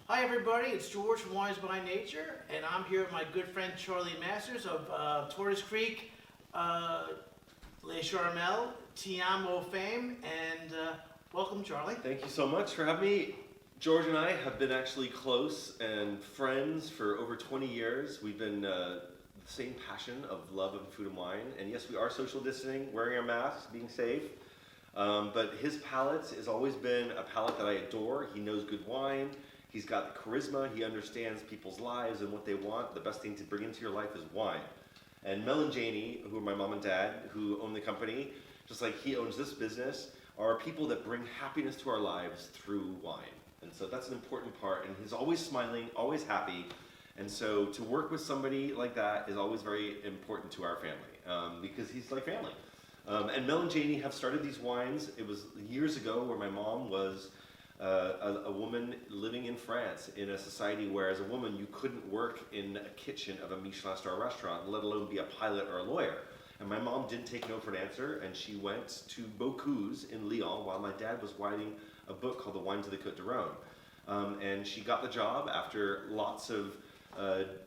Hi everybody, it's George from Wines by Nature, and I'm here with my good friend Charlie Masters of Tortoise Creek, Les Charmel, Tiamo fame, and welcome Charlie. Thank you so much for having me. George and I have been actually close and friends for over 20 years. We've been the same passion of love of food and wine, and yes, we are social distancing, wearing our masks, being safe. But his palate has always been a palate that I adore. He knows good wine. He's got the charisma. He understands people's lives and what they want. The best thing to bring into your life is wine. And Mel and Janie, who are my mom and dad, who own the company, just like he owns this business, are people that bring happiness to our lives through wine. And so that's an important part. And he's always smiling, always happy. And so to work with somebody like that is always very important to our family because he's like family. And Mel and Janie have started these wines. It was years ago where my mom was a woman living in France in a society where as a woman you couldn't work in a kitchen of a Michelin star restaurant, let alone be a pilot or a lawyer. And my mom didn't take no for an answer, and she went to Bocuse in Lyon while my dad was writing a book called The Wines of the Côte du Rhône. And she got the job after lots of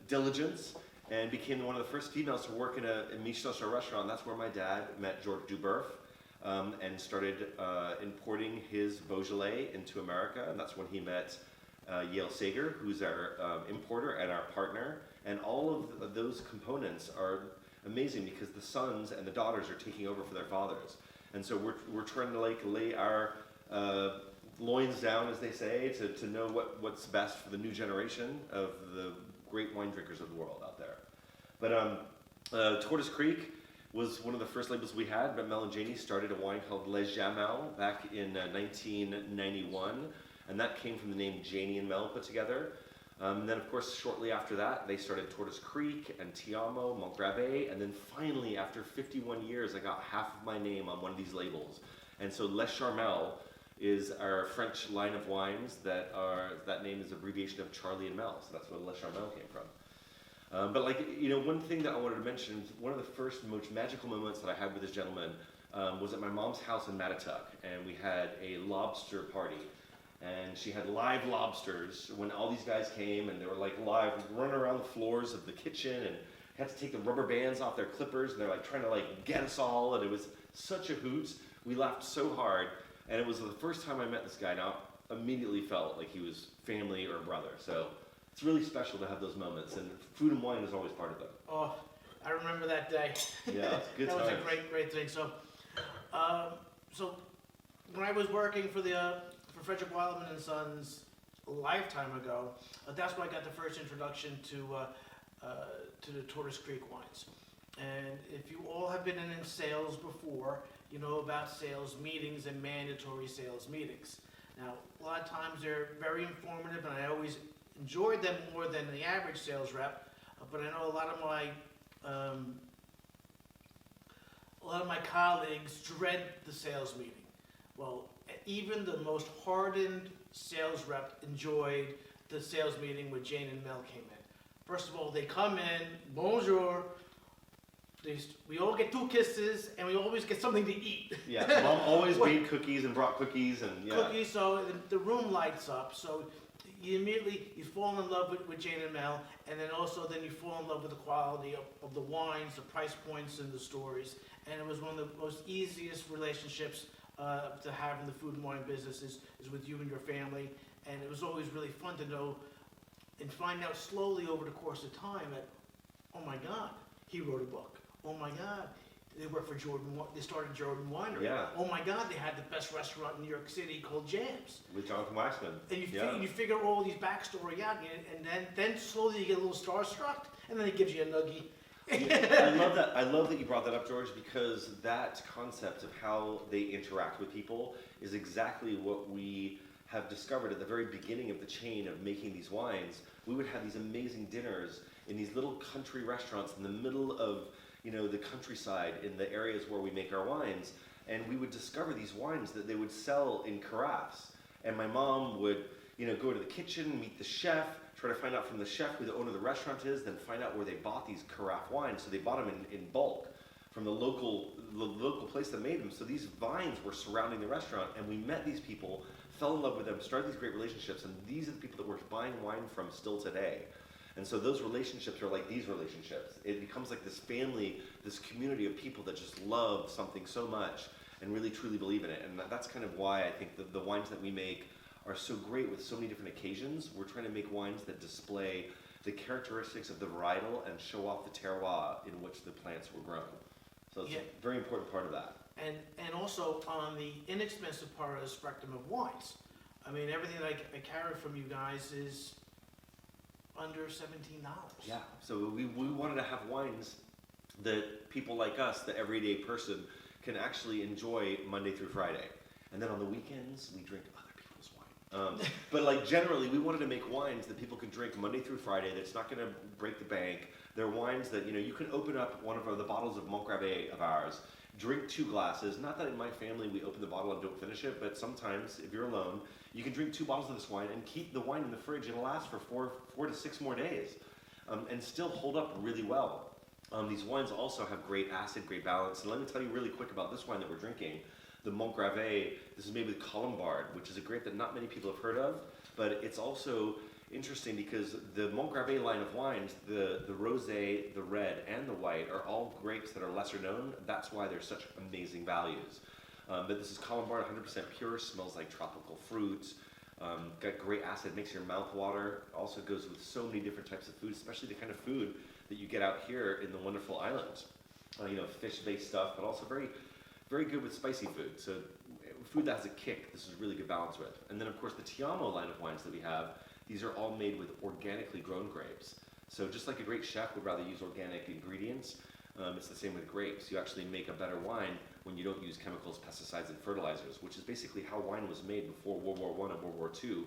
diligence and became one of the first females to work in a Michelin star restaurant. That's where my dad met George Duboeuf. And started importing his Beaujolais into America, and that's when he met Yale Sager, who's our importer and our partner. And all of those components are amazing because the sons and the daughters are taking over for their fathers. And so we're trying to like lay our loins down, as they say, to know what's best for the new generation of the great wine drinkers of the world out there. But Tortoise Creek was one of the first labels we had, but Mel and Janie started a wine called Les Charmel back in 1991, and that came from the name Janie and Mel put together. And then, of course, shortly after that, they started Tortoise Creek and Tiamo, Montgravé, and then finally, after 51 years, I got half of my name on one of these labels. And so Les Charmel is our French line of wines that name is abbreviation of Charlie and Mel, so that's where Les Charmel came from. But one thing that I wanted to mention, one of the first most magical moments that I had with this gentleman was at my mom's house in Mattituck, and we had a lobster party. And she had live lobsters when all these guys came, and they were like live, running around the floors of the kitchen, and had to take the rubber bands off their clippers, and they're like trying to like get us all, and it was such a hoot. We laughed so hard, and it was the first time I met this guy. Now, immediately felt like he was family or brother. So it's really special to have those moments, and food and wine is always part of them. Oh, I remember that day. Yeah, it's good That times. was a great thing. So when I was working for Frederick Wildman and Sons a lifetime ago, that's when I got the first introduction to the Tortoise Creek wines. And if you all have been in sales before, you know about sales meetings and mandatory sales meetings. Now, a lot of times they're very informative, and I always enjoyed them more than the average sales rep, but I know a lot of my colleagues dread the sales meeting. Well, even the most hardened sales rep enjoyed the sales meeting when Jane and Mel came in. First of all, they come in, bonjour, we all get 2 kisses, and we always get something to eat. Yeah, Mom always made cookies and brought cookies, and yeah. Cookies, so the room lights up. So you immediately fall in love with Jane and Mel, and then you fall in love with the quality of the wines, the price points, and the stories. And it was one of the most easiest relationships to have in the food and wine business is with you and your family. And it was always really fun to know and find out slowly over the course of time that, oh my God, he wrote a book. Oh my God, they work for they started Jordan Winery. Yeah. Oh my God, they had the best restaurant in New York City called Jams. With Jonathan Waxman. And you figure all these backstory out, and then slowly you get a little starstruck, and then he gives you a nuggie. Yeah, I love that. I love that you brought that up, George, because that concept of how they interact with people is exactly what we have discovered at the very beginning of the chain of making these wines. We would have these amazing dinners in these little country restaurants in the middle of the countryside in the areas where we make our wines, and we would discover these wines that they would sell in carafes. And my mom would, go to the kitchen, meet the chef, try to find out from the chef who the owner of the restaurant is, then find out where they bought these carafe wines. So they bought them in bulk from the local place that made them. So these vines were surrounding the restaurant, and we met these people fell in love with them, started these great relationships, and these are the people that we're buying wine from still today. And so those relationships are like these relationships. It becomes like this family, this community of people that just love something so much and really truly believe in it. And that's kind of why I think the wines that we make are so great with so many different occasions. We're trying to make wines that display the characteristics of the varietal and show off the terroir in which the plants were grown. So it's a very important part of that. And also on the inexpensive part of the spectrum of wines. I mean, everything that I carry from you guys is under $17. Yeah, so we wanted to have wines that people like us, the everyday person, can actually enjoy Monday through Friday. And then on the weekends, we drink other people's wine. But like generally, we wanted to make wines that people could drink Monday through Friday that's not going to break the bank. They're wines that, you can open up one of the bottles of Montgravé of ours, drink 2 glasses. Not that in my family we open the bottle and don't finish it, but sometimes if you're alone, you can drink 2 bottles of this wine and keep the wine in the fridge. It'll last for 4 to 6 more days and still hold up really well. These wines also have great acid, great balance. And let me tell you really quick about this wine that we're drinking, the Montgravé. This is made with Colombard, which is a grape that not many people have heard of, but it's also interesting because the Montgravé line of wines, the rosé, the red, and the white are all grapes that are lesser known. That's why they're such amazing values. But this is Colombard, 100% pure, smells like tropical fruits, got great acid, makes your mouth water, also goes with so many different types of food, especially the kind of food that you get out here in the wonderful islands. Fish-based stuff, but also very, very good with spicy food. So food that has a kick, this is really good balance with. And then of course the Tiamo line of wines that we have, these are all made with organically grown grapes. So just like a great chef would rather use organic ingredients, it's the same with grapes. You actually make a better wine when you don't use chemicals, pesticides, and fertilizers, which is basically how wine was made before World War I and World War II.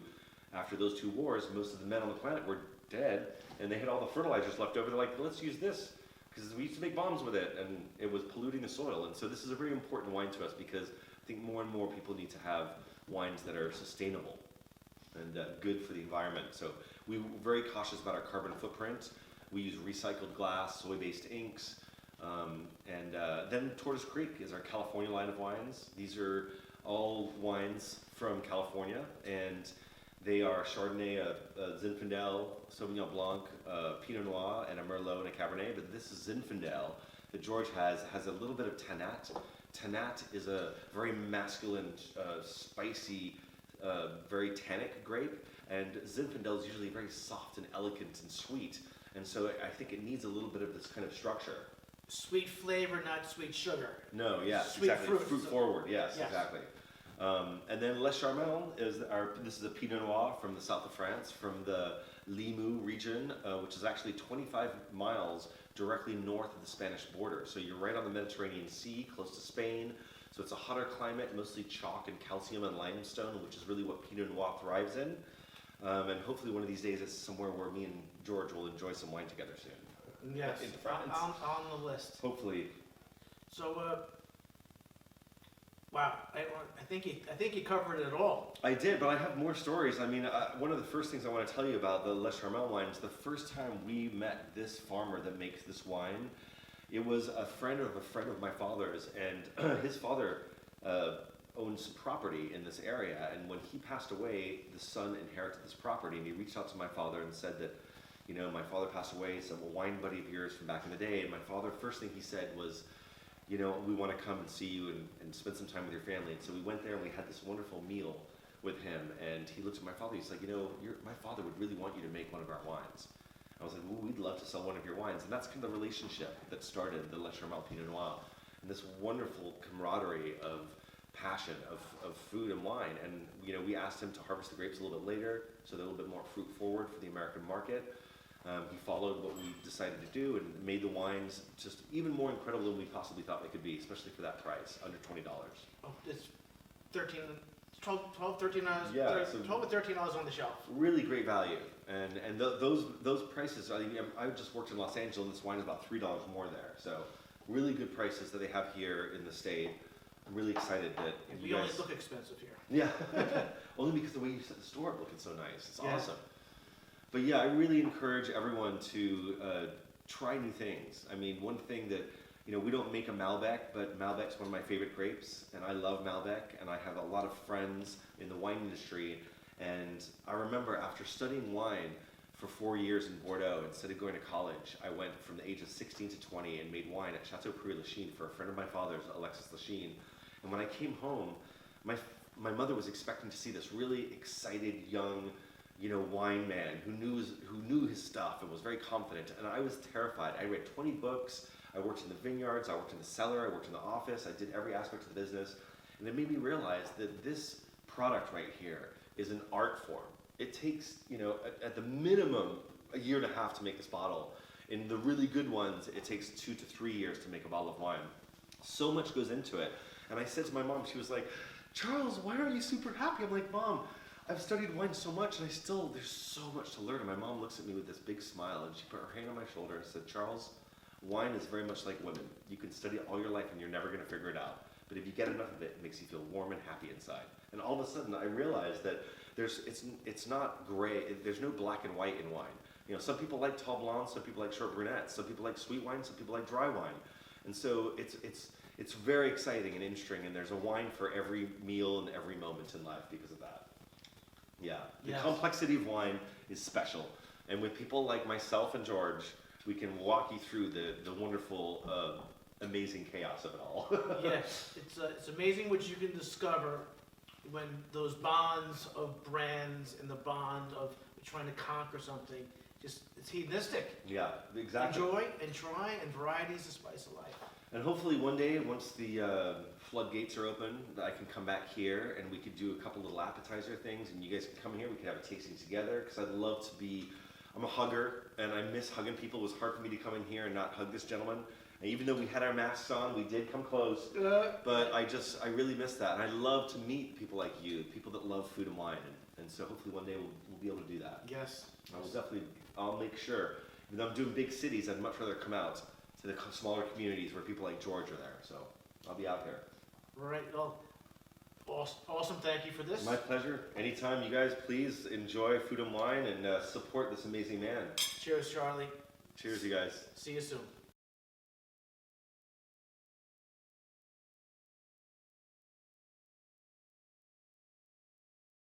After those 2 wars, most of the men on the planet were dead, and they had all the fertilizers left over. They're like, let's use this, because we used to make bombs with it, and it was polluting the soil. And so this is a very important wine to us, because I think more and more people need to have wines that are sustainable and good for the environment. So we were very cautious about our carbon footprint. We use recycled glass, soy-based inks, and then Tortoise Creek is our California line of wines. These are all wines from California, and they are Chardonnay, Zinfandel, Sauvignon Blanc, Pinot Noir, and a Merlot and a Cabernet. But this is Zinfandel that George has a little bit of Tannat. Tannat is a very masculine, spicy, very tannic grape, and Zinfandel is usually very soft and elegant and sweet. And so I think it needs a little bit of this kind of structure. Sweet flavor, not sweet sugar. No, yeah, Sweet exactly. fruit. Fruit forward, yes, Yes. exactly. And then Les Charmel this is a Pinot Noir from the south of France, from the Limoux region, which is actually 25 miles directly north of the Spanish border. So you're right on the Mediterranean Sea, close to Spain. So it's a hotter climate, mostly chalk and calcium and limestone, which is really what Pinot Noir thrives in. And hopefully one of these days it's somewhere where me and George will enjoy some wine together soon. Yes, In France. on the list. Hopefully. So, wow, I think you covered it all. I did, but I have more stories. I mean, one of the first things I want to tell you about the Les Charmel wines, the first time we met this farmer that makes this wine, it was a friend of my father's, and his father owned some property in this area, and when he passed away, the son inherited this property, and he reached out to my father and said that, my father passed away, some wine buddy of yours from back in the day, and my father, first thing he said was, we want to come and see you and spend some time with your family. And so we went there and we had this wonderful meal with him, and he looked at my father, he's like, my father would really want you to make one of our wines. I was like, well, we'd love to sell one of your wines. And that's kind of the relationship that started the Les Charmel Pinot Noir, and this wonderful camaraderie of passion of food and wine. And we asked him to harvest the grapes a little bit later, so they're a little bit more fruit forward for the American market. He followed what we decided to do and made the wines just even more incredible than we possibly thought they could be, especially for that price, under $20. Oh, it's $12, $13. Yeah, so $12 or $13 on the shelf. Really great value, and those prices. I just worked in Los Angeles. This wine is about $3 more there, so really good prices that they have here in the state. I'm really excited that We you only guys. look expensive here. Yeah, only because the way you set the store up looking so nice. It's Yeah. awesome. But yeah, I really encourage everyone to try new things. I mean, one thing that we don't make a Malbec, but Malbec's one of my favorite grapes, and I love Malbec, and I have a lot of friends in the wine industry. And I remember after studying wine for 4 years in Bordeaux, instead of going to college, I went from the age of 16 to 20 and made wine at Chateau Prix-Lachine for a friend of my father's, Alexis Lachine. And when I came home, my mother was expecting to see this really excited young, wine man who knew his stuff and was very confident. And I was terrified. I read 20 books. I worked in the vineyards. I worked in the cellar. I worked in the office. I did every aspect of the business. And it made me realize that this product right here is an art form. It takes, at the minimum, a year and a half to make this bottle. In the really good ones, it takes 2 to 3 years to make a bottle of wine. So much goes into it. And I said to my mom, she was like, Charles, why aren't you super happy? I'm like, Mom, I've studied wine so much and there's so much to learn. And my mom looks at me with this big smile and she put her hand on my shoulder and said, Charles, wine is very much like women. You can study it all your life and you're never gonna figure it out. But if you get enough of it, it makes you feel warm and happy inside. And all of a sudden I realized that it's not gray, there's no black and white in wine. Some people like tall blondes, some people like short brunettes, some people like sweet wine, some people like dry wine. And so it's very exciting and interesting, and there's a wine for every meal and every moment in life because of that. Yeah, the complexity of wine is special. And with people like myself and George, we can walk you through the wonderful, amazing chaos of it all. Yes, it's amazing what you can discover when those bonds of brands and the bond of trying to conquer something, it's hedonistic. Yeah, exactly. Enjoy and try, and variety is the spice of life. And hopefully one day, once the floodgates are open, I can come back here and we could do a couple little appetizer things, and you guys can come here, we could have a tasting together, because I'd love to be, I'm a hugger, and I miss hugging people. It was hard for me to come in here and not hug this gentleman. And even though we had our masks on, we did come close, but I really miss that. And I love to meet people like you, people that love food and wine, and so hopefully one day we'll be able to do that. Yes. I'll make sure. Even though I'm doing big cities, I'd much rather come out to the smaller communities where people like George are there. So I'll be out here. Right. Well, awesome. Thank you for this. My pleasure. Anytime, you guys, please enjoy food and wine and support this amazing man. Cheers, Charlie. Cheers, you guys. See you soon.